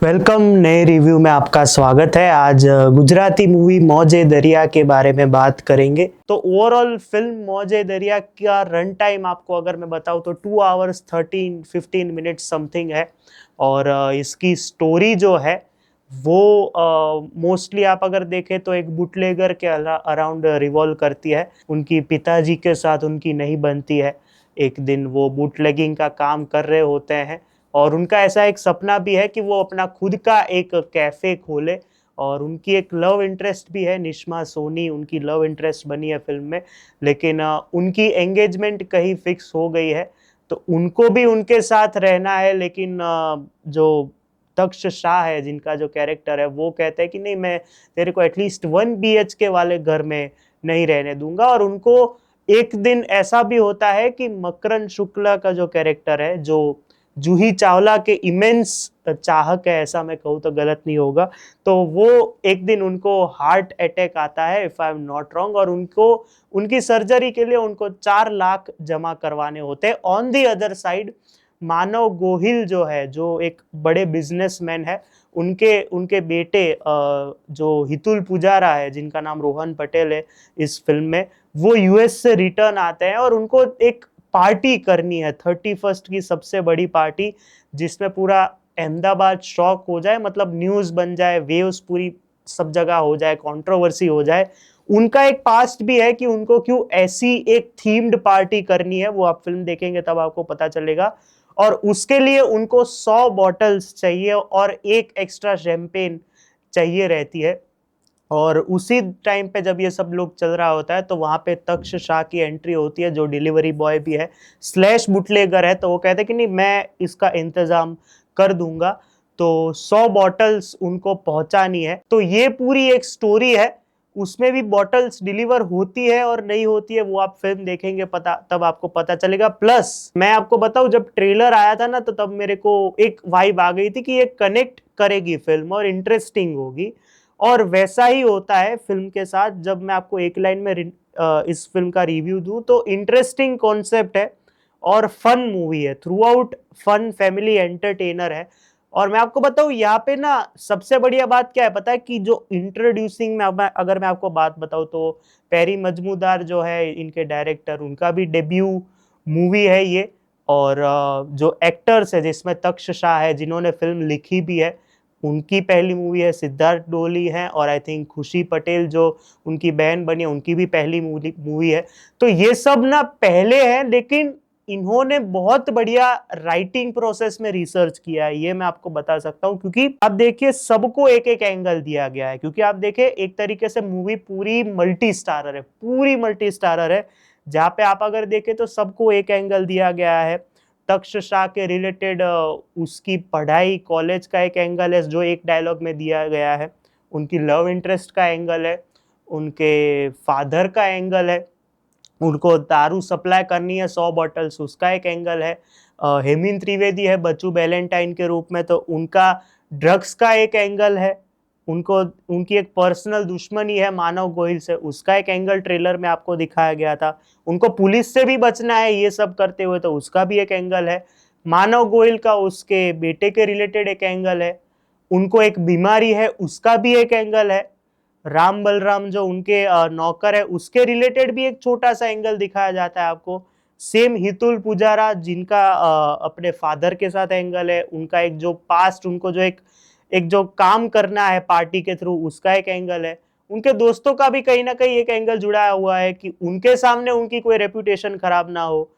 Welcome. नए review में आपका स्वागत है। आज गुजराती मूवी मौजे दरिया के बारे में बात करेंगे। तो ओवरऑल फिल्म मौजे दरिया का रन टाइम आपको अगर मैं बताऊं तो 2 hours 13-15 मिनट समथिंग है। और इसकी स्टोरी जो है वो मोस्टली आप अगर देखें तो एक बुटलेगर के अराउंड रिवॉल्व करती है। उनकी पिताजी के साथ उनकी नहीं बनती है। एक दिन वो बुटलेगिंग का काम कर रहे होते हैं और उनका ऐसा एक सपना भी है कि वो अपना खुद का एक कैफे खोले। और उनकी एक लव इंटरेस्ट भी है, निश्मा सोनी उनकी लव इंटरेस्ट बनी है फिल्म में। लेकिन उनकी एंगेजमेंट कहीं फिक्स हो गई है तो उनको भी उनके साथ रहना है। लेकिन जो तक्ष शाह है जिनका जो कैरेक्टर है वो कहते हैं कि नहीं, मैं तेरे को एटलीस्ट 1 BHK वाले घर में नहीं रहने दूंगा। और उनको एक दिन ऐसा भी होता है कि मकरंद शुक्ला का जो कैरेक्टर है, जो जूही चावला के इमेंस चाहक है, ऐसा मैं कहूँ तो गलत नहीं होगा, तो वो एक दिन उनको हार्ट अटैक आता है if I am not wrong. और उनको उनकी सर्जरी के लिए उनको 4 लाख जमा करवाने होते हैं। ऑन दी अदर साइड मानव गोहिल जो है, जो एक बड़े बिजनेसमैन है, उनके उनके बेटे जो हितुल पुजारा है जिनका नाम रोहन पटेल है इस फिल्म में, वो यूएस से रिटर्न आते हैं और उनको एक पार्टी करनी है, 31st की सबसे बड़ी पार्टी, जिसमें पूरा अहमदाबाद शॉक हो जाए, मतलब न्यूज बन जाए, वेव्स पूरी सब जगह हो जाए, कंट्रोवर्सी हो जाए। उनका एक पास्ट भी है कि उनको क्यों ऐसी एक थीम्ड पार्टी करनी है, वो आप फिल्म देखेंगे तब आपको पता चलेगा। और उसके लिए उनको 100 बॉटल्स चाहिए और एक एक्स्ट्रा शैंपेन चाहिए रहती है। और उसी टाइम पे जब ये सब लोग चल रहा होता है तो वहां पे तक्ष शाह की एंट्री होती है, जो डिलीवरी बॉय भी है स्लैश बुटलेगर है। तो वो कहते हैं कि नहीं, मैं इसका इंतजाम कर दूंगा। तो 100 बॉटल्स उनको पहुंचानी है। तो ये पूरी एक स्टोरी है, उसमें भी बॉटल्स डिलीवर होती है और नहीं होती है वो आप फिल्म देखेंगे पता, तब आपको पता चलेगा। प्लस मैं आपको बताऊं, जब ट्रेलर आया था ना तो तब मेरे को एक वाइब आ गई थी कि ये कनेक्ट करेगी फिल्म और इंटरेस्टिंग होगी। और वैसा ही होता है फिल्म के साथ। जब मैं आपको एक लाइन में इस फिल्म का रिव्यू दूं तो इंटरेस्टिंग कॉन्सेप्ट है और फन मूवी है, throughout fun, family entertainer है। और मैं आपको बताऊं यहाँ पे ना सबसे बढ़िया बात क्या है पता है, कि जो इंट्रोड्यूसिंग में अगर मैं आपको बात बताऊं तो पेरी मजमूदार जो है इनके डायरेक्टर, उनका भी डेब्यू मूवी है ये। और जो एक्टर्स है जिसमें तक्ष शाह है जिन्होंने फिल्म लिखी भी है, उनकी पहली मूवी है। सिद्धार्थ डोली है और आई थिंक खुशी पटेल जो उनकी बहन बनी है, उनकी भी पहली मूवी है। तो ये सब ना पहले है, लेकिन इन्होंने बहुत बढ़िया राइटिंग प्रोसेस में रिसर्च किया है, ये मैं आपको बता सकता हूँ। क्योंकि आप देखिए सबको एक एक एंगल दिया गया है। क्योंकि आप देखिए एक तरीके से मूवी पूरी मल्टी स्टारर है, पूरी मल्टी स्टारर है, जहाँ पे आप अगर देखें तो सबको एक एंगल दिया गया है। तक्ष शाह के रिलेटेड उसकी पढ़ाई, कॉलेज का एक एंगल है जो एक डायलॉग में दिया गया है। उनकी लव इंटरेस्ट का एंगल है, उनके फादर का एंगल है, उनको दारू सप्लाई करनी है 100 बॉटल्स, उसका एक एंगल है। हेमिन त्रिवेदी है बच्चू बैलेंटाइन के रूप में, तो उनका ड्रग्स का एक एंगल है। उनको उनकी एक पर्सनल दुश्मनी है मानव गोहिल से, उसका एक एंगल ट्रेलर में आपको दिखाया गया था। उनको पुलिस से भी बचना है ये सब करते हुए, तो उसका भी एक एंगल है। मानव गोहिल का उसके बेटे के रिलेटेड एक एंगल है। उनको एक बीमारी है, उसका भी एक एंगल है। राम बलराम जो उनके नौकर है, उसके रिलेटेड भी एक छोटा सा एंगल दिखाया जाता है आपको। सेम हितुल पुजारा जिनका अपने फादर के साथ एंगल है, उनका एक जो पास्ट, उनको जो एक एक जो काम करना है पार्टी के थ्रू, उसका एक एंगल है। उनके दोस्तों का भी कहीं ना कहीं एक एंगल जुड़ा हुआ है कि उनके सामने उनकी कोई रेपुटेशन खराब ना हो।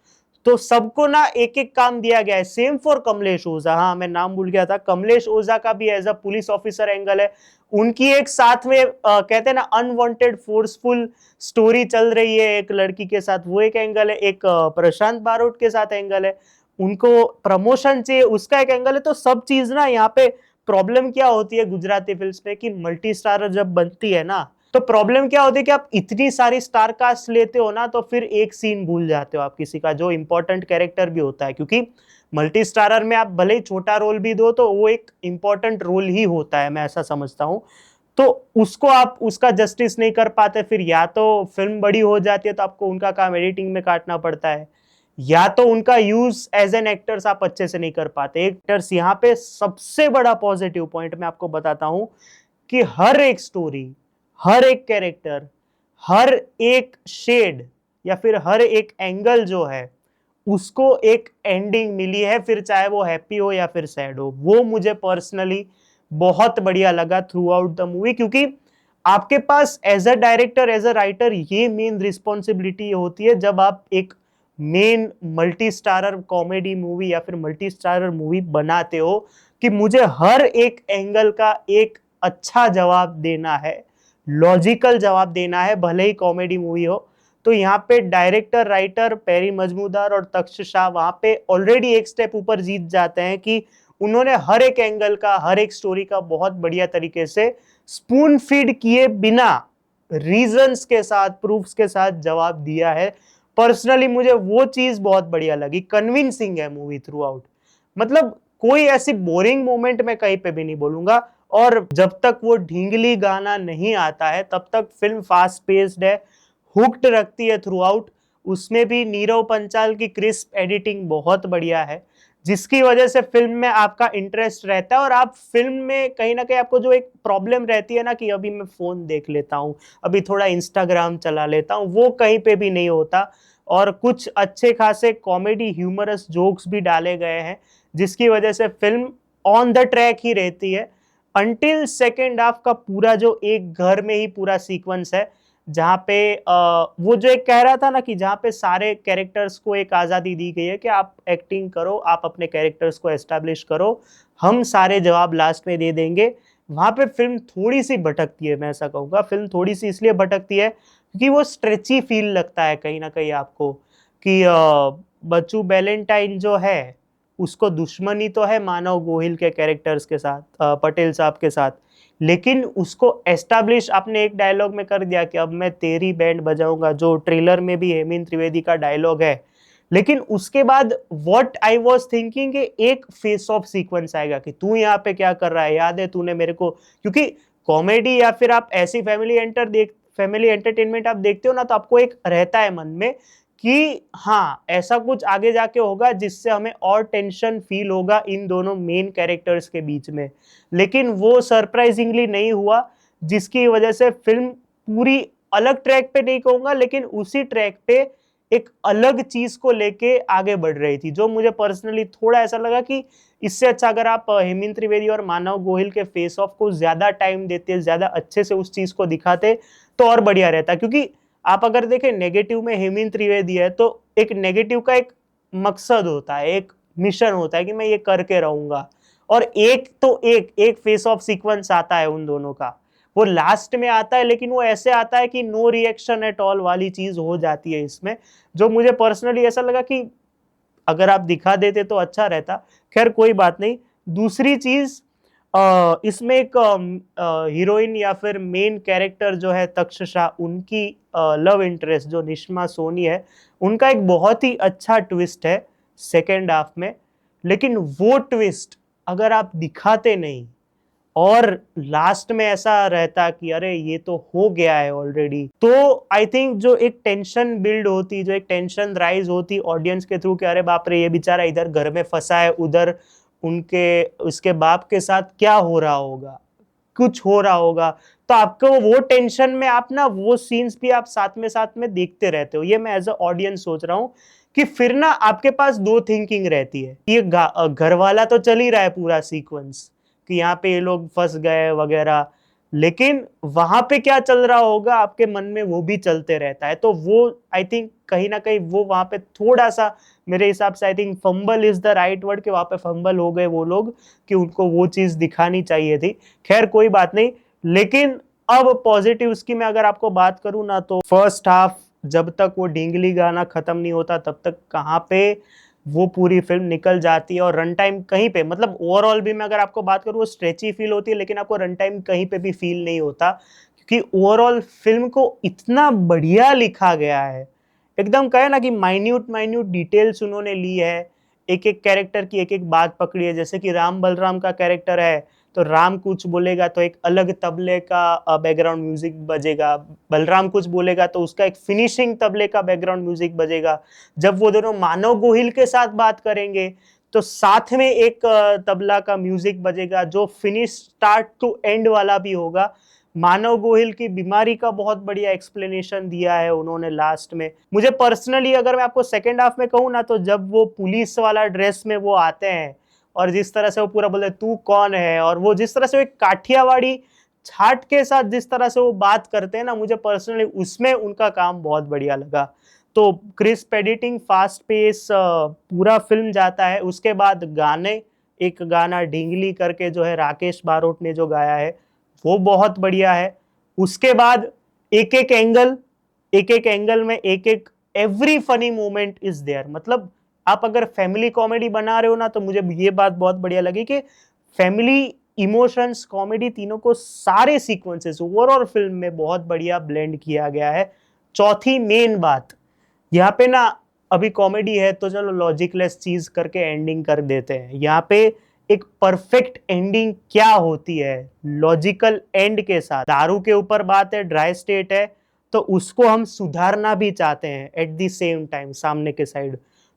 तो सबको ना एक एक काम दिया गया है। सेम फॉर कमलेश ओझा, हाँ मैं नाम भूल गया था, कमलेश ओझा का भी as a police officer angle है। उनकी एक साथ में कहते हैं ना अनवांटेड फोर्सफुल स्टोरी चल रही है एक लड़की के साथ, वो एक एंगल है। एक प्रशांत बारोट के साथ एंगल है, उनको प्रमोशन चाहिए, उसका एक एंगल है। तो सब चीज ना यहाँ पे प्रॉब्लम क्या होती है गुजराती फिल्म में, कि मल्टी स्टारर जब बनती है ना तो प्रॉब्लम क्या होती है कि आप इतनी सारी स्टार कास्ट लेते हो ना तो फिर एक सीन भूल जाते हो आप किसी का, जो इंपॉर्टेंट कैरेक्टर भी होता है। क्योंकि मल्टी स्टारर में आप भले ही छोटा रोल भी दो तो वो एक इंपॉर्टेंट रोल ही होता है, मैं ऐसा समझता हूँ। तो उसको आप उसका जस्टिस नहीं कर पाते, फिर या तो फिल्म बड़ी हो जाती है तो आपको उनका काम एडिटिंग में काटना पड़ता है, या तो उनका यूज एज एन एक्टर्स आप अच्छे से नहीं कर पाते। एक्टर्स यहाँ पे सबसे बड़ा पॉजिटिव पॉइंट मैं आपको बताता हूं कि हर एक स्टोरी, हर एक कैरेक्टर, हर एक शेड या फिर हर एक एंगल जो है उसको एक एंडिंग मिली है, फिर चाहे वो हैप्पी हो या फिर सैड हो। वो मुझे पर्सनली बहुत बढ़िया लगा थ्रू आउट द मूवी, क्योंकि आपके पास as a director, as a writer, ये मेन रिस्पॉन्सिबिलिटी होती है जब आप एक main multi starrer comedy movie या फिर मल्टी स्टारर मूवी बनाते हो, कि मुझे हर एक एंगल का एक अच्छा जवाब देना है, लॉजिकल जवाब देना है, भले ही कॉमेडी मूवी हो। तो यहाँ पे डायरेक्टर राइटर पेरी मजमूदार और तक्षशिला वहां पे ऑलरेडी एक स्टेप ऊपर जीत जाते हैं कि उन्होंने हर एक एंगल का, हर एक स्टोरी का बहुत बढ़िया तरीके से स्पून फीड किए बिना रीजंस के साथ, प्रूफ्स के साथ जवाब दिया है। पर्सनली मुझे वो चीज बहुत बढ़िया लगी, कन्विंसिंग है मूवी थ्रू आउट। मतलब कोई ऐसी बोरिंग मोमेंट मैं कहीं पे भी नहीं बोलूंगा। और जब तक वो ढींगली गाना नहीं आता है तब तक फिल्म फास्ट पेस्ड है, हुक्ड रखती है थ्रू आउट। उसमें भी नीरव पंचाल की क्रिस्प एडिटिंग बहुत बढ़िया है, जिसकी वजह से फिल्म में आपका इंटरेस्ट रहता है। और आप फिल्म में कहीं ना कहीं आपको जो एक प्रॉब्लम रहती है ना कि अभी मैं फोन देख लेता हूँ, अभी थोड़ा इंस्टाग्राम चला लेता हूँ, वो कहीं पे भी नहीं होता। और कुछ अच्छे खासे कॉमेडी ह्यूमरस जोक्स भी डाले गए हैं, जिसकी वजह से फिल्म ऑन द ट्रैक ही रहती है अंटिल सेकेंड हाफ का पूरा जो एक घर में ही पूरा सीक्वेंस है, जहाँ पे वो जो एक कह रहा था ना कि जहाँ पे सारे कैरेक्टर्स को एक आज़ादी दी गई है कि आप एक्टिंग करो, आप अपने कैरेक्टर्स को एस्टैब्लिश करो, हम सारे जवाब लास्ट में दे देंगे। वहाँ पे फिल्म थोड़ी सी भटकती है, मैं ऐसा कहूँगा। फिल्म थोड़ी सी इसलिए भटकती है क्योंकि वो स्ट्रेची फील लगता है कहीं ना कहीं आपको कि बच्चू बैलेंटाइन जो है उसको दुश्मनी तो है मानव गोहिल के कैरेक्टर्स के साथ, पटेल साहब के साथ, लेकिन उसको एस्टैब्लिश आपने एक डायलॉग में कर दिया कि अब मैं तेरी बैंड बजाऊंगा, जो ट्रेलर में भी हेमंत त्रिवेदी का डायलॉग है। लेकिन उसके बाद व्हाट आई वाज थिंकिंग, एक फेस ऑफ सीक्वेंस आएगा कि तू यहाँ पे क्या कर रहा है, याद है तूने मेरे को। क्योंकि कॉमेडी या फिर आप ऐसी फैमिली एंटरटेनमेंट आप देखते हो ना, तो आपको एक रहता है मन में कि हाँ ऐसा कुछ आगे जाके होगा जिससे हमें और टेंशन फील होगा इन दोनों मेन कैरेक्टर्स के बीच में। लेकिन वो सरप्राइजिंगली नहीं हुआ, जिसकी वजह से फिल्म पूरी अलग ट्रैक पे नहीं कहूंगा, लेकिन उसी ट्रैक पे एक अलग चीज को लेके आगे बढ़ रही थी, जो मुझे पर्सनली थोड़ा ऐसा लगा कि इससे अच्छा अगर आप हेमंत त्रिवेदी और मानव गोहिल के फेस ऑफ को ज्यादा टाइम देते, ज्यादा अच्छे से उस चीज को दिखाते तो और बढ़िया रहता। क्योंकि आप अगर देखें नेगेटिव में हेमंत त्रिवेदी है तो एक नेगेटिव का एक मकसद होता है, एक मिशन होता है कि मैं ये करके रहूंगा। और एक तो एक फेस ऑफ सीक्वेंस आता है उन दोनों का, वो लास्ट में आता है, लेकिन वो ऐसे आता है कि नो रिएक्शन एट ऑल वाली चीज हो जाती है इसमें, जो मुझे पर्सनली ऐसा लगा कि अगर आप दिखा देते तो अच्छा रहता। खैर कोई बात नहीं। दूसरी चीज, इसमें एक हीरोइन या फिर मेन कैरेक्टर जो है तक्षशिला, उनकी लव इंटरेस्ट जो निश्मा सोनी है, उनका एक बहुत ही अच्छा ट्विस्ट है सेकेंड हाफ में। लेकिन वो ट्विस्ट अगर आप दिखाते नहीं और लास्ट में ऐसा रहता कि अरे ये तो हो गया है ऑलरेडी, तो आई थिंक जो एक टेंशन बिल्ड होती, जो एक टेंशन राइज होती ऑडियंस के थ्रू कि अरे बाप रे ये बेचारा इधर घर में फंसा है, उधर उनके उसके बाप के साथ क्या हो रहा होगा, कुछ हो रहा होगा, तो आपको वो टेंशन में आप ना वो सीन्स भी आप साथ में देखते रहते हो। ये मैं एज अ ऑडियंस सोच रहा हूँ कि फिर ना आपके पास दो थिंकिंग रहती है। ये घर वाला तो चल ही रहा है पूरा सीक्वेंस कि यहाँ पे ये लोग फंस गए वगैरह, लेकिन वहां पे क्या चल रहा होगा आपके मन में वो भी चलते रहता है। तो वो आई थिंक कहीं ना कहीं वो वहां पे थोड़ा सा, मेरे हिसाब से I think fumble is the right word, कि वहां पे फंबल हो गए वो लोग, कि उनको वो चीज दिखानी चाहिए थी। खैर कोई बात नहीं। लेकिन अब पॉजिटिव्स की मैं अगर आपको बात करूं ना, तो फर्स्ट हाफ जब तक वो ढींगली गाना खत्म नहीं होता तब तक कहाँ पे वो पूरी फिल्म निकल जाती है। और रन टाइम कहीं पे, मतलब ओवरऑल भी मैं अगर आपको बात करूं, वो स्ट्रेची फील होती है, लेकिन आपको रन टाइम कहीं पे भी फील नहीं होता, क्योंकि ओवरऑल फिल्म को इतना बढ़िया लिखा गया है। एकदम कहे ना कि माइन्यूट माइन्यूट डिटेल्स उन्होंने ली है, एक एक कैरेक्टर की एक एक बात पकड़ी है। जैसे कि राम बलराम का कैरेक्टर है, तो राम कुछ बोलेगा तो एक अलग तबले का बैकग्राउंड म्यूजिक बजेगा, बलराम कुछ बोलेगा तो उसका एक फिनिशिंग तबले का बैकग्राउंड म्यूजिक बजेगा। जब वो दोनों मानव गोहिल के साथ बात करेंगे तो साथ में एक तबला का म्यूजिक बजेगा जो फिनिश स्टार्ट टू एंड वाला भी होगा। मानव गोहिल की बीमारी का बहुत बढ़िया एक्सप्लेनेशन दिया है उन्होंने लास्ट में। मुझे पर्सनली अगर मैं आपको सेकेंड हाफ में कहूँ ना, तो जब वो पुलिस वाला ड्रेस में वो आते हैं और जिस तरह से वो पूरा बोलते तू कौन है, और वो जिस तरह से वो एक काठियावाड़ी छाट के साथ जिस तरह से वो बात करते हैं ना, मुझे पर्सनली उसमें उनका काम बहुत बढ़िया लगा। तो क्रिस्प एडिटिंग, फास्ट पेस, पूरा फिल्म जाता है। उसके बाद गाने, एक गाना ढींगली करके जो है राकेश बारोट ने जो गाया है वो बहुत बढ़िया है। उसके बाद एक एक एंगल में एक एक every funny moment is there. मतलब आप अगर फैमिली कॉमेडी बना रहे हो ना, तो मुझे ये बात बहुत बढ़िया लगी कि फैमिली, इमोशंस, कॉमेडी, तीनों को सारे सीक्वेंसेस ओवरऑल फिल्म में बहुत बढ़िया ब्लेंड किया गया है। चौथी मेन बात यहाँ पे ना, अभी कॉमेडी है तो चलो लॉजिकलेस चीज करके एंडिंग कर देते हैं। यहाँ पे एक परफेक्ट एंडिंग क्या होती है, लॉजिकल एंड के साथ। दारू के ऊपर बात है, ड्राई स्टेट है, तो उसको हम सुधारना भी चाहते हैं एट द सेम टाइम सामने के साइड।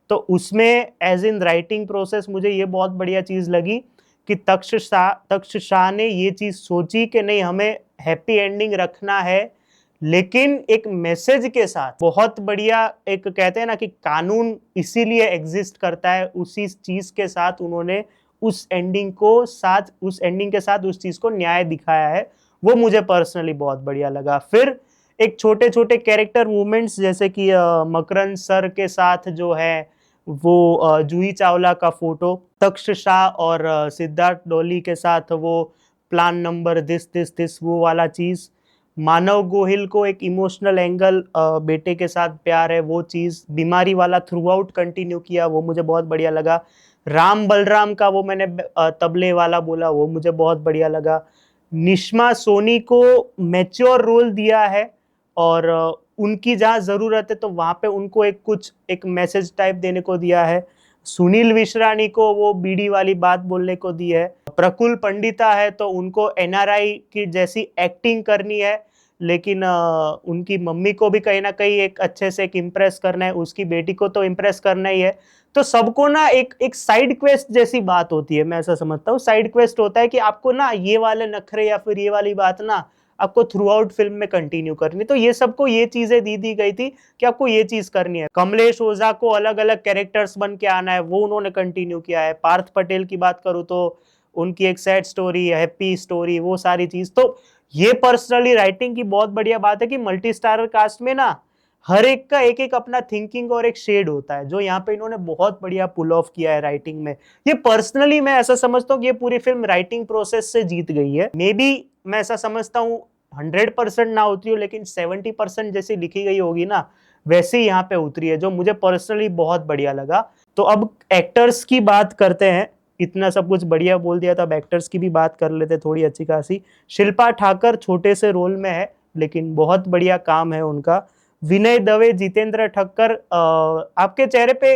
तो उसमें एज इन राइटिंग प्रोसेस मुझे ये बहुत बढ़िया चीज लगी कि तक्षशाह ने ये चीज सोची कि नहीं, हमें हैप्पी एंडिंग रखना है लेकिन एक मैसेज के साथ। बहुत बढ़िया, एक कहते हैं ना कि कानून इसीलिए एग्जिस्ट करता है, उसी चीज के साथ उन्होंने उस एंडिंग के साथ उस चीज को न्याय दिखाया है। वो मुझे पर्सनली बहुत बढ़िया लगा। फिर एक छोटे छोटे कैरेक्टर मूवमेंट्स, जैसे कि मकरंद सर के साथ जो है वो जूही चावला का फोटो, तक्षशाह और सिद्धार्थ डोली के साथ वो प्लान नंबर दिस वो वाला चीज, मानव गोहिल को एक इमोशनल एंगल, बेटे के साथ प्यार है वो चीज, बीमारी वाला थ्रू आउट कंटिन्यू किया, वो मुझे बहुत बढ़िया लगा। राम बलराम का वो मैंने तबले वाला बोला, वो मुझे बहुत बढ़िया लगा। निश्मा सोनी को मैच्योर रोल दिया है और उनकी जहाँ जरूरत है तो वहां पे उनको एक मैसेज टाइप देने को दिया है। सुनील विश्रानी को वो बीड़ी वाली बात बोलने को दी है। प्रकुल पंडिता है तो उनको एनआरआई की जैसी एक्टिंग करनी है, लेकिन उनकी मम्मी को भी कहीं ना कहीं एक अच्छे से एक इम्प्रेस करना है, उसकी बेटी को तो इम्प्रेस करना ही है। तो सबको ना एक साइड क्वेस्ट जैसी बात होती है, मैं ऐसा समझता हूँ। साइड क्वेस्ट होता है कि आपको ना ये वाले नखरे या फिर ये वाली बात ना आपको थ्रू आउट फिल्म में कंटिन्यू करनी। तो ये सबको ये चीजें दी गई थी कि आपको ये चीज करनी है। कमलेश ओझा को अलग अलग कैरेक्टर्स बन के आना है, वो उन्होंने कंटिन्यू किया है। पार्थ पटेल की बात करूँ तो उनकी एक सैड स्टोरी, हैप्पी स्टोरी, वो सारी चीज। तो ये पर्सनली राइटिंग की बहुत बढ़िया बात है कि मल्टी स्टारर कास्ट में ना हर एक का एक अपना थिंकिंग और एक शेड होता है, जो यहाँ पे इन्होंने बहुत बढ़िया पुल ऑफ किया है राइटिंग में। ये पर्सनली मैं ऐसा समझता हूँ कि ये पूरी फिल्म राइटिंग प्रोसेस से जीत गई है। मे बी मैं ऐसा समझता हूँ 100% ना उतरी हो, लेकिन 70% जैसी लिखी गई होगी ना, वैसे ही यहाँ पे उतरी है, जो मुझे पर्सनली बहुत बढ़िया लगा। तो अब एक्टर्स की बात करते हैं। इतना सब कुछ बढ़िया बोल दिया तो अब एक्टर्स की भी बात कर लेते थोड़ी अच्छी खासी। शिल्पा ठाकर छोटे से रोल में है लेकिन बहुत बढ़िया काम है उनका। विनय दवे, जितेंद्र ठक्कर, आपके चेहरे पे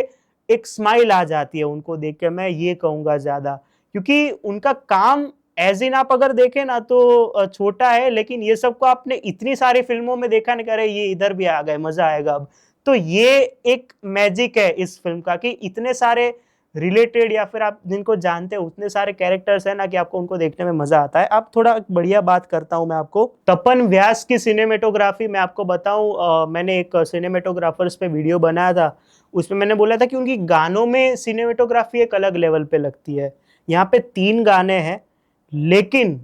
एक स्माइल आ जाती है उनको देख के, मैं ये कहूंगा ज्यादा, क्योंकि उनका काम एज इन आप अगर देखें ना तो छोटा है, लेकिन ये सबको आपने इतनी सारी फिल्मों में देखा नहीं, करे ये इधर भी आ गए, मजा आएगा अब। तो ये एक मैजिक है इस फिल्म का कि इतने सारे रिलेटेड या फिर आप जिनको जानते हो उतने सारे कैरेक्टर्स हैं ना कि आपको उनको देखने में मजा आता है। अब थोड़ा बढ़िया बात करता हूं मैं आपको। तपन व्यास की सिनेमेटोग्राफी मैं आपको बताऊं, मैंने एक सिनेमेटोग्राफर्स पे वीडियो बनाया था, उसमें मैंने बोला था कि उनकी गानों में सिनेमेटोग्राफी एक अलग लेवल पे लगती है। यहाँ पे 3 गाने हैं, लेकिन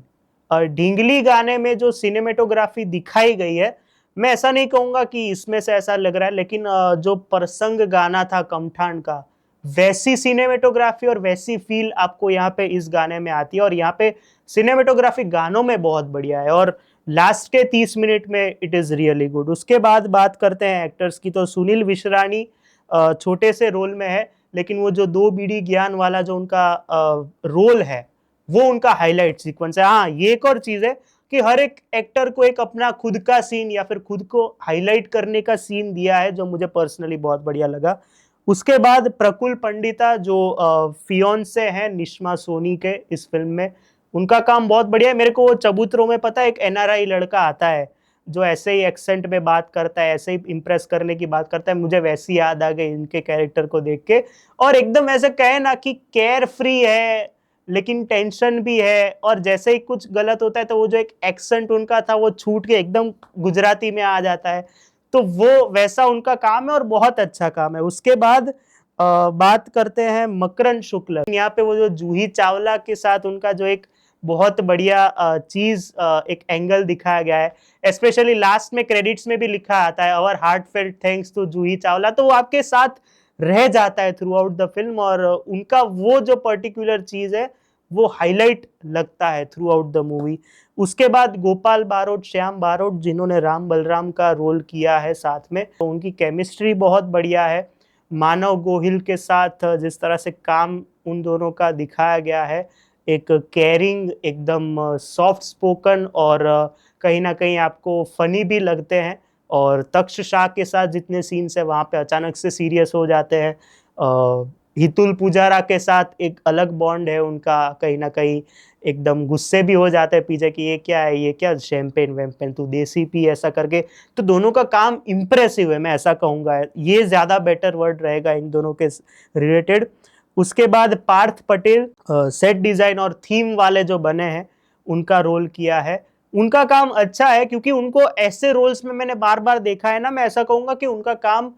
ढींगली गाने में जो सिनेमेटोग्राफी दिखाई गई है, मैं ऐसा नहीं कहूंगा कि इसमें से ऐसा लग रहा है, लेकिन जो प्रसंग गाना था कमठान का, वैसी सिनेमेटोग्राफी और वैसी फील आपको यहाँ पे इस गाने में आती है। और यहाँ पे सिनेमेटोग्राफी गानों में बहुत बढ़िया है और लास्ट के 30 मिनट में इट इज रियली गुड। उसके बाद बात करते हैं एक्टर्स की, तो सुनील विश्रानी छोटे से रोल में है, लेकिन वो जो 2 बीड़ी ज्ञान वाला जो उनका रोल है वो उनका हाईलाइट सीक्वेंस है। हाँ, ये एक और चीज है कि हर एक एक्टर को एक अपना खुद का सीन या फिर खुद को हाईलाइट करने का सीन दिया है, जो मुझे पर्सनली बहुत बढ़िया लगा। उसके बाद प्रकुल पंडिता जो फियोन्से हैं निश्मा सोनी के इस फिल्म में, उनका काम बहुत बढ़िया है। मेरे को वो चबूतरों में पता है एक एनआरआई लड़का आता है जो ऐसे ही एक्सेंट में बात करता है, ऐसे ही इम्प्रेस करने की बात करता है, मुझे वैसी याद आ गई इनके कैरेक्टर को देख के। और एकदम ऐसे कहे ना कि केयर फ्री है लेकिन टेंशन भी है, और जैसे ही कुछ गलत होता है तो वो जो एक एक्सेंट उनका था वो छूट के एकदम गुजराती में आ जाता है। तो वो वैसा उनका काम है और बहुत अच्छा काम है। उसके बाद बात करते हैं मकरंद शुक्ल। यहाँ पे वो जो जूही चावला के साथ उनका जो एक बहुत बढ़िया चीज एक एंगल दिखाया गया है, स्पेशली लास्ट में क्रेडिट्स में भी लिखा आता है और heartfelt thanks to Juhi Chawla, तो वो आपके साथ रह जाता है थ्रू आउट द फिल्म। और उनका वो जो पर्टिकुलर चीज है वो हाईलाइट लगता है थ्रू आउट द मूवी। उसके बाद गोपाल बारोट, श्याम बारोट, जिन्होंने राम बलराम का रोल किया है साथ में, तो उनकी केमिस्ट्री बहुत बढ़िया है। मानव गोहिल के साथ जिस तरह से काम उन दोनों का दिखाया गया है, एक केयरिंग, एकदम सॉफ्ट स्पोकन, और कहीं ना कहीं आपको फनी भी लगते हैं। और तक्ष शाह के साथ जितने सीन्स है वहां पे अचानक से सीरियस हो जाते हैं। हितुल पुजारा के साथ एक अलग बॉन्ड है उनका, कहीं ना कहीं एकदम गुस्से भी हो जाते हैं पीछे कि ये क्या है, ये क्या शैंपेन वैम्पेन, तू देसी पी, ऐसा करके। तो दोनों का काम इम्प्रेसिव है, मैं ऐसा कहूंगा, ये ज्यादा बेटर वर्ड रहेगा इन दोनों के रिलेटेड। उसके बाद पार्थ पटेल सेट डिजाइन और थीम वाले जो बने हैं उनका रोल किया है। उनका काम अच्छा है क्योंकि उनको ऐसे रोल्स में मैंने बार बार देखा है ना, मैं ऐसा कहूंगा कि उनका काम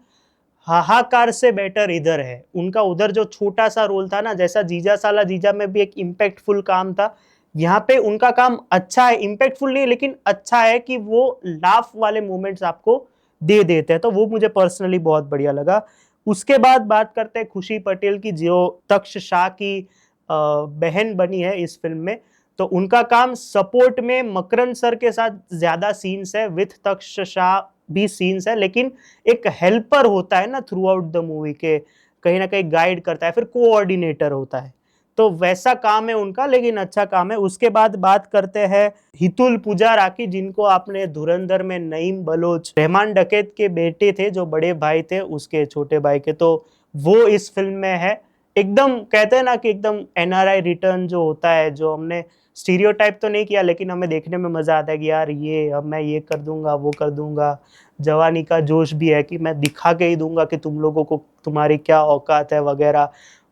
हाहाकार से बेटर इधर है। उनका उधर जो छोटा सा रोल था ना, जैसा जीजा साला जीजा में भी एक इम्पैक्टफुल काम था, यहाँ पे उनका काम अच्छा है, इम्पैक्टफुल नहीं लेकिन अच्छा है कि वो लाफ वाले मोमेंट्स आपको दे देते हैं, तो वो मुझे पर्सनली बहुत बढ़िया लगा। उसके बाद बात करते हैं खुशी पटेल की, जो तक्ष शाह की बहन बनी है इस फिल्म में। तो उनका काम सपोर्ट में मकरंद सर के साथ ज्यादा सीन्स है, विथ तक्ष शाह भी सीन्स है, लेकिन एक हेल्पर होता है ना थ्रू आउट द मूवी के, कहीं ना कहीं गाइड करता है, फिर कोऑर्डिनेटर होता है, तो वैसा काम है उनका, लेकिन अच्छा काम है। उसके बाद बात करते हैं हितुल पुजारा की, जिनको आपने धुरंधर में नईम बलोच, रहमान डकैत के बेटे थे, जो बड़े भाई थे उसके छोटे भाई के, तो वो इस फिल्म में है। एकदम कहते हैं ना कि एकदम एनआरआई रिटर्न जो होता है, जो हमने स्टीरियोटाइप तो नहीं किया लेकिन हमें देखने में मजा आता है कि यार ये अब मैं ये कर दूंगा वो कर दूंगा। जवानी का जोश भी है कि मैं दिखा के ही दूंगा कि तुम लोगों को तुम्हारी क्या औकात है वगैरह।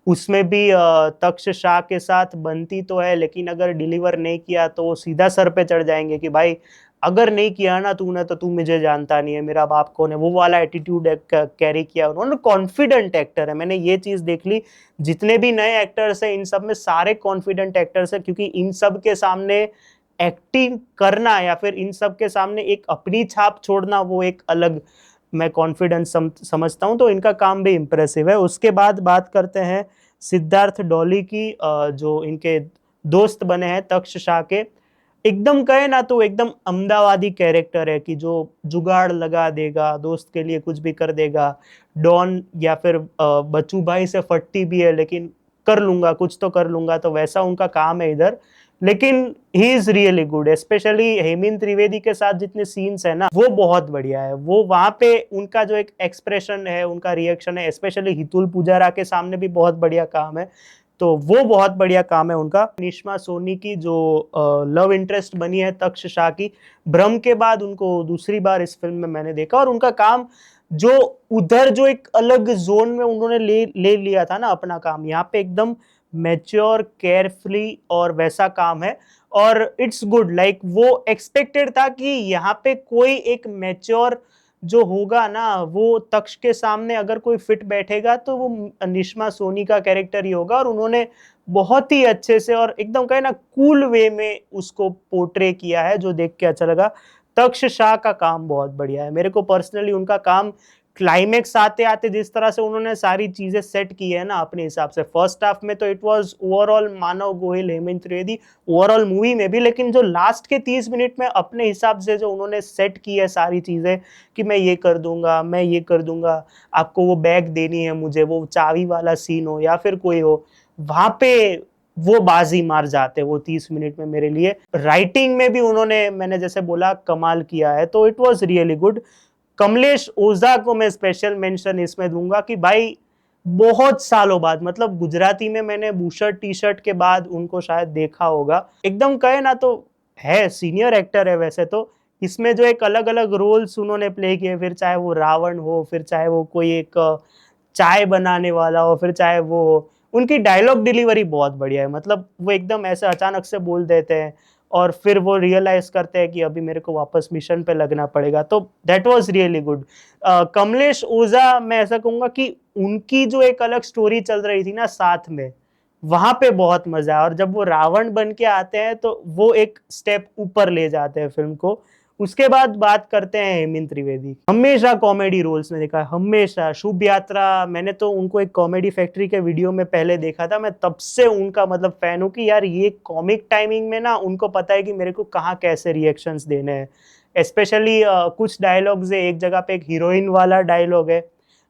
उसमें भी तक्ष शाह के साथ बनती तो है, लेकिन अगर डिलीवर नहीं किया तो वो सीधा सर पे चढ़ जाएंगे कि भाई अगर नहीं किया ना तूने तो तू मुझे जानता नहीं है, मेरा बाप कौन है, वो वाला एटीट्यूड कैरी किया उन्होंने। कॉन्फिडेंट एक्टर है, मैंने ये चीज देख ली, जितने भी नए एक्टर्स हैं इन सब में सारे कॉन्फिडेंट एक्टर्स हैं, क्योंकि इन सब के सामने एक्टिंग करना या फिर इन सब के सामने एक अपनी छाप छोड़ना, वो एक अलग मैं कॉन्फिडेंस समझता हूं, तो इनका काम भी इंप्रेसिव है। उसके बाद बात करते हैं सिद्धार्थ डॉली की, जो इनके दोस्त बने हैं तक्ष शाह के। एकदम कहे ना तो एकदम अहमदाबादी कैरेक्टर है कि जो जुगाड़ लगा देगा, दोस्त के लिए कुछ भी कर देगा, डॉन या फिर बच्चू भाई से फटती भी है लेकिन कर लूंगा, कुछ तो कर लूंगा, तो वैसा उनका काम है इधर। लेकिन he is really good, specially Hemant Trivedi के साथ जितने सीन्स है ना वो बहुत बढ़िया है। वो वहां पे उनका जो एक एक्सप्रेशन है, उनका रिएक्शन है, स्पेशली हितुल पुजारा के सामने भी बहुत बढ़िया काम है, तो वो बहुत बढ़िया काम है उनका। निष्मा सोनी की जो लव इंटरेस्ट बनी है तक्ष शाह की, भ्रम के बाद उनको दूसरी बार इस फिल्म में मैंने देखा, और उनका काम जो उधर जो एक अलग जोन में उन्होंने ले लिया था ना अपना काम, यहाँ पे एकदम मैच्योर केयरफुली और वैसा काम है। और इट्स गुड, लाइक वो एक्सपेक्टेड था कि यहाँ पे कोई एक मैच्योर जो होगा ना वो तक्ष के सामने अगर कोई फिट बैठेगा तो वो निष्मा सोनी का कैरेक्टर ही होगा, और उन्होंने बहुत ही अच्छे से और एकदम कहे ना कूल वे में उसको पोर्ट्रे किया है, जो देख के अच्छा लगा। तक्ष शाह का काम बहुत बढ़िया है, मेरे को पर्सनली उनका काम क्लाइमेक्स आते आते जिस तरह से उन्होंने सारी चीजें सेट की है ना अपने हिसाब से, फर्स्ट हाफ में तो it was overall Manav Gohil, Hemant Trivedi, overall movie में भी, लेकिन जो लास्ट के 30 मिनट में अपने हिसाब से जो उन्होंने सेट की है सारी चीजें कि मैं ये कर दूंगा, मैं ये कर दूंगा, आपको वो बैग देनी है मुझे, वो चाबी वाला सीन हो या फिर कोई हो, वहां पे वो बाजी मार जाते वो 30 मिनट में मेरे लिए। राइटिंग में भी उन्होंने, मैंने जैसे बोला, कमाल किया है, तो it was really good. Kamlesh Ojha को मैं स्पेशल मेंशन इसमें दूंगा कि भाई बहुत सालों बाद, मतलब गुजराती में मैंने बूशर्ट टी शर्ट के बाद उनको शायद देखा होगा। एकदम कहे ना तो है सीनियर एक्टर है वैसे तो। इसमें जो एक अलग अलग रोल्स उन्होंने प्ले किए, फिर चाहे वो रावण हो, फिर चाहे वो कोई एक चाय बनाने वाला हो, फिर चाहे वो हो, उनकी डायलॉग डिलीवरी बहुत बढ़िया है। मतलब वो एकदम ऐसे अचानक से बोल देते हैं और फिर वो रियलाइज करते हैं कि अभी मेरे को वापस मिशन पे लगना पड़ेगा। तो that was really good. Kamlesh Ojha, मैं ऐसा कहूंगा कि उनकी जो एक अलग स्टोरी चल रही थी ना साथ में, वहां पे बहुत मजा है। और जब वो रावण बन के आते हैं तो वो एक स्टेप ऊपर ले जाते हैं फिल्म को। उसके बाद बात करते हैं हेमंत त्रिवेदी। हमेशा कॉमेडी रोल्स में देखा है, हमेशा। शुभ यात्रा, मैंने तो उनको एक कॉमेडी फैक्ट्री के वीडियो में पहले देखा था। मैं तब से उनका मतलब फैन हूँ कि यार ये कॉमिक टाइमिंग में ना उनको पता है कि मेरे को कहाँ कैसे रिएक्शंस देने हैं। स्पेशली कुछ डायलॉग्स है, एक जगह पे एक हीरोइन वाला डायलॉग है,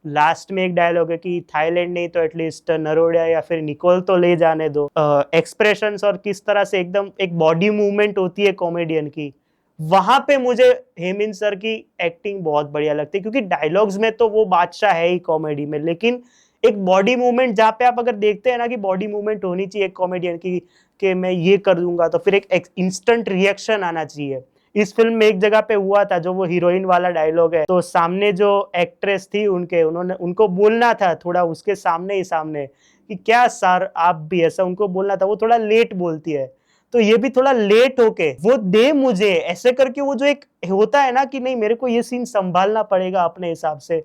लास्ट में एक डायलॉग है कि थाईलैंड नहीं तो एटलीस्ट नरोड़ा या फिर निकोल तो ले जाने दो। एक्सप्रेशंस और किस तरह से एकदम एक बॉडी मूवमेंट होती है कॉमेडियन की, वहां पे मुझे हेमंत सर की एक्टिंग बहुत बढ़िया लगती है। क्योंकि डायलॉग्स में तो वो बादशाह है ही कॉमेडी में, लेकिन एक बॉडी मूवमेंट जहाँ पे आप अगर देखते हैं ना कि बॉडी मूवमेंट होनी चाहिए कॉमेडियन की, कि मैं ये कर दूंगा तो फिर एक इंस्टेंट रिएक्शन आना चाहिए। इस फिल्म में एक जगह पे हुआ था, जो वो हीरोइन वाला डायलॉग है, तो सामने जो एक्ट्रेस थी उनके, उन्होंने उनको बोलना था थोड़ा उसके सामने ही सामने कि क्या सर आप भी, ऐसा उनको बोलना था। वो थोड़ा लेट बोलती है, तो ये भी थोड़ा लेट होके वो दे मुझे ऐसे करके, वो जो एक होता है ना कि नहीं मेरे को ये सीन संभालना पड़ेगा अपने हिसाब से,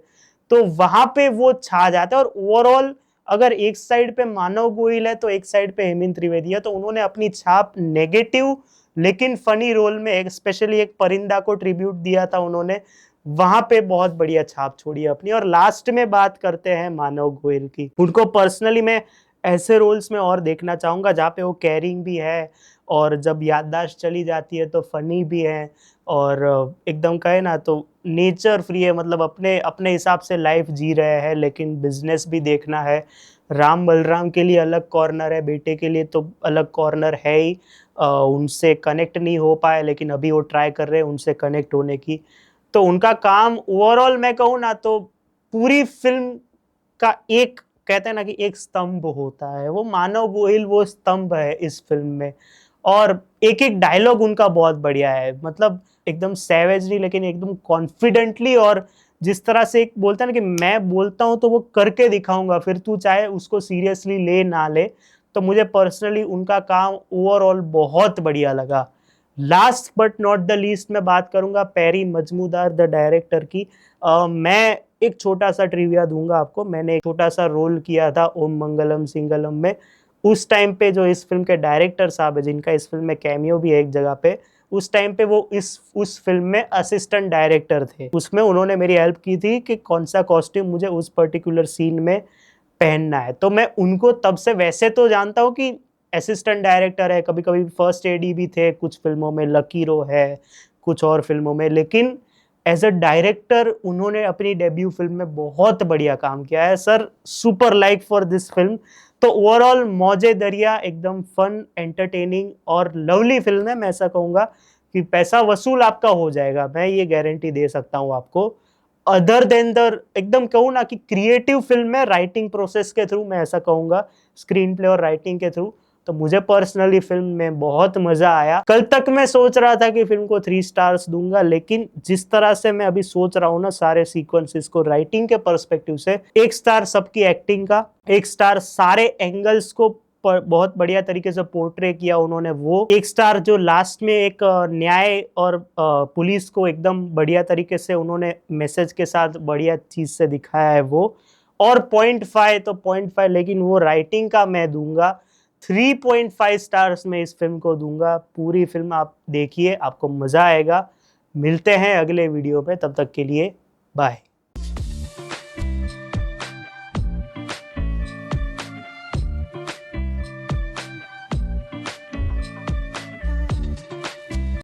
तो वहां पे वो छा जाता है। और ओवरऑल अगर एक साइड पे मानव गोयल है तो एक साइड पे हेमंत त्रिवेदी है, तो उन्होंने अपनी छाप नेगेटिव लेकिन फनी रोल में, एक स्पेशली एक परिंदा को ट्रिब्यूट दिया था उन्होंने, वहां पे बहुत बढ़िया छाप छोड़ी अपनी। और लास्ट में बात करते हैं मानव गोयल की। उनको पर्सनली मैं ऐसे रोल्स में और देखना चाहूंगा जहाँ पे वो कैरिंग भी है, और जब याददाश्त चली जाती है तो फनी भी है, और एकदम कहे ना तो नेचर फ्री है। मतलब अपने अपने हिसाब से लाइफ जी रहे हैं, लेकिन बिजनेस भी देखना है। राम बलराम के लिए अलग कॉर्नर है, बेटे के लिए तो अलग कॉर्नर है ही। उनसे कनेक्ट नहीं हो पाए, लेकिन अभी वो ट्राई कर रहे हैं उनसे कनेक्ट होने की। तो उनका काम ओवरऑल मैं कहूँ ना तो पूरी फिल्म का एक, कहते हैं ना कि एक स्तंभ होता है, वो मानव गोयल वो स्तंभ है इस फिल्म में। और एक एक डायलॉग उनका बहुत बढ़िया है, मतलब एकदम सैवेजली लेकिन एकदम कॉन्फिडेंटली। और जिस तरह से एक बोलता है ना कि मैं बोलता हूं तो वो करके दिखाऊंगा, फिर तू चाहे उसको सीरियसली ले ना ले। तो मुझे पर्सनली उनका काम ओवरऑल बहुत बढ़िया लगा। Last but not the least मैं बात करूंगा पैरी मजमूदार द डायरेक्टर की। मैं एक छोटा सा ट्रिविया दूंगा आपको। मैंने एक छोटा सा रोल किया था ओम मंगलम सिंगलम में। उस टाइम पे जो इस फिल्म के डायरेक्टर साहब है, जिनका इस फिल्म में कैमियो भी है एक जगह पे, उस टाइम पे वो इस उस फिल्म में असिस्टेंट डायरेक्टर थे। उसमें उन्होंने मेरी हेल्प की थी कि कौन सा कॉस्ट्यूम मुझे उस पर्टिकुलर सीन में पहनना है। तो मैं उनको तब से वैसे तो जानता हूँ कि असिस्टेंट डायरेक्टर है, कभी कभी फर्स्ट एडी भी थे कुछ फिल्मों में, लकीरो है कुछ और फिल्मों में, लेकिन एज अ डायरेक्टर उन्होंने अपनी डेब्यू फिल्म में बहुत बढ़िया काम किया है sir. Super like for this film. तो ओवरऑल मौजे दरिया एकदम फन, एंटरटेनिंग और लवली फिल्म है। मैं ऐसा कहूंगा कि पैसा वसूल आपका हो जाएगा, मैं ये गारंटी दे सकता हूँ आपको। अदर देन द, एकदम कहूँ ना कि क्रिएटिव फिल्म है राइटिंग प्रोसेस के थ्रू, मैं ऐसा कहूंगा स्क्रीन प्ले और राइटिंग के थ्रू। तो मुझे पर्सनली फिल्म में बहुत मजा आया। कल तक मैं सोच रहा था कि फिल्म को 3 स्टार्स दूंगा, लेकिन जिस तरह से मैं अभी सोच रहा हूँ ना सारे सीक्वेंसेस को राइटिंग के पर्सपेक्टिव से, 1 स्टार सबकी एक्टिंग का, 1 स्टार सारे एंगल्स को बहुत बढ़िया तरीके से पोर्ट्रे किया उन्होंने, वो 1 स्टार जो लास्ट में एक न्याय और पुलिस को एकदम बढ़िया तरीके से उन्होंने मैसेज के साथ बढ़िया चीज से दिखाया है वो। और 0.5 तो 0.5, लेकिन वो राइटिंग का मैं दूंगा 3.5 स्टार्स में इस फिल्म को दूंगा। पूरी फिल्म आप देखिए, आपको मजा आएगा। मिलते हैं अगले वीडियो पे, तब तक के लिए बाय।